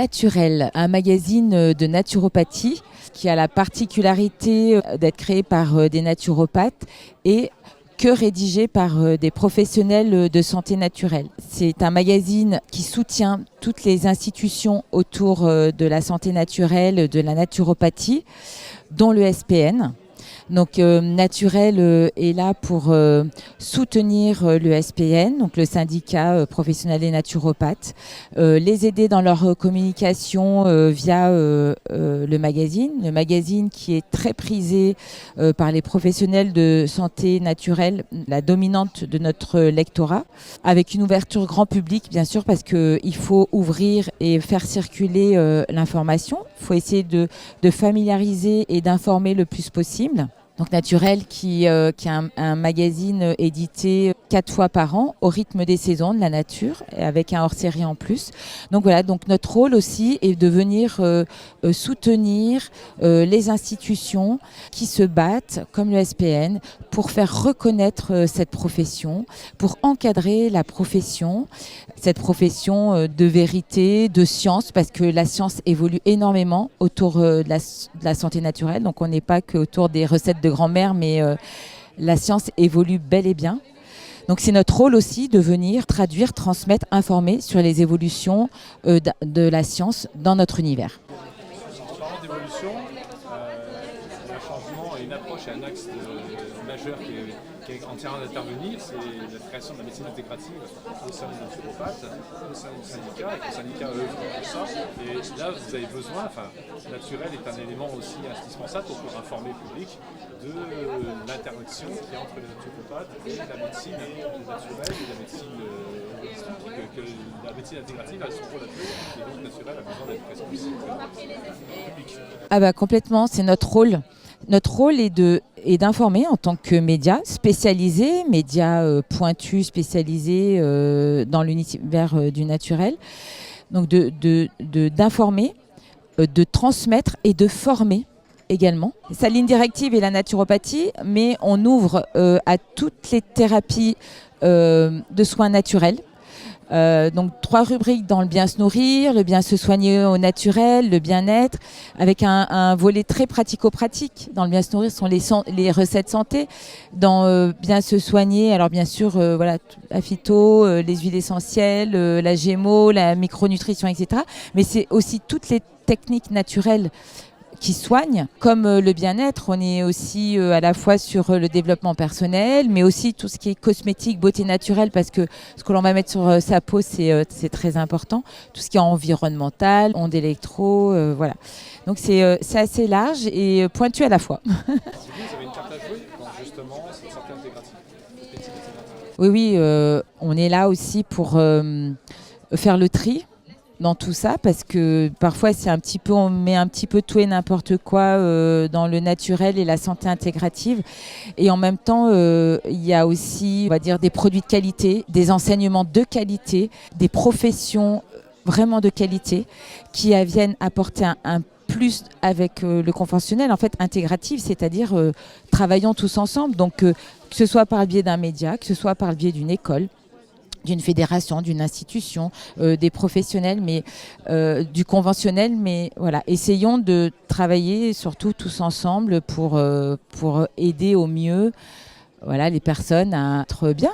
Naturel, un magazine de naturopathie qui a la particularité d'être créé par des naturopathes et que rédigé par des professionnels de santé naturelle. C'est un magazine qui soutient toutes les institutions autour de la santé naturelle, de la naturopathie, dont le SPN. Donc Naturel est là pour soutenir le SPN, donc le syndicat professionnel des naturopathes, les aider dans leur communication via le magazine qui est très prisé par les professionnels de santé naturelle, la dominante de notre lectorat, avec une ouverture grand public bien sûr parce qu'il faut ouvrir et faire circuler l'information, il faut essayer de familiariser et d'informer le plus possible. Donc Naturel qui est un magazine édité 4 fois par an au rythme des saisons de la nature avec un hors-série en plus. Donc voilà, donc notre rôle aussi est de venir soutenir les institutions qui se battent comme le SPN pour faire reconnaître cette profession, pour encadrer la profession, cette profession de vérité, de science, parce que la science évolue énormément autour de la santé naturelle. Donc on n'est pas qu'autour des recettes de grand-mère, mais la science évolue bel et bien. Donc c'est notre rôle aussi de venir traduire, transmettre, informer sur les évolutions de la science dans notre univers. En parlant d'évolution, un changement et une approche et un axe majeur qui est en train d'intervenir, c'est la création de la médecine intégrative au sein des naturopathes, au sein du syndicat, et que le syndicat œuvre pour ça. Et là, vous avez besoin, Naturel est un élément aussi indispensable pour pouvoir informer le public de l'interaction qu'il y a entre les naturopathes et la médecine naturelle et la médecine holistique, que la médecine intégrative a son rôle à jouer, et donc Naturel a besoin d'être présent aussi public. Ah bah complètement, c'est notre rôle. Notre rôle est d'informer en tant que média spécialisé, média pointu, spécialisé dans l'univers du naturel. Donc d'informer, de transmettre et de former également. Sa ligne directive est la naturopathie, mais on ouvre à toutes les thérapies de soins naturels. Donc 3 rubriques dans le bien se nourrir, le bien se soigner au naturel, le bien-être, avec un volet très pratico-pratique. Dans le bien se nourrir ce sont les recettes santé. Dans bien se soigner, alors bien sûr voilà, la phyto, les huiles essentielles, la gémo, la micronutrition, etc. Mais c'est aussi toutes les techniques naturelles qui soignent, comme le bien-être. On est aussi à la fois sur le développement personnel, mais aussi tout ce qui est cosmétique, beauté naturelle, parce que ce que l'on va mettre sur sa peau, c'est très important. Tout ce qui est environnemental, ondes électro, voilà. Donc c'est assez large et pointu à la fois. Vous avez une carte à jouer dans justement cette santé intégrative. Oui, on est là aussi pour faire le tri dans tout ça, parce que parfois on met un petit peu tout et n'importe quoi dans le naturel et la santé intégrative, et en même temps il y a aussi, on va dire, des produits de qualité, des enseignements de qualité, des professions vraiment de qualité qui viennent apporter un plus avec le conventionnel, en fait intégratif, c'est-à-dire travaillons tous ensemble, donc que ce soit par le biais d'un média, que ce soit par le biais d'une école, d'une fédération, d'une institution, des professionnels, mais du conventionnel. Mais voilà, essayons de travailler surtout tous ensemble pour aider au mieux, voilà, les personnes à être bien.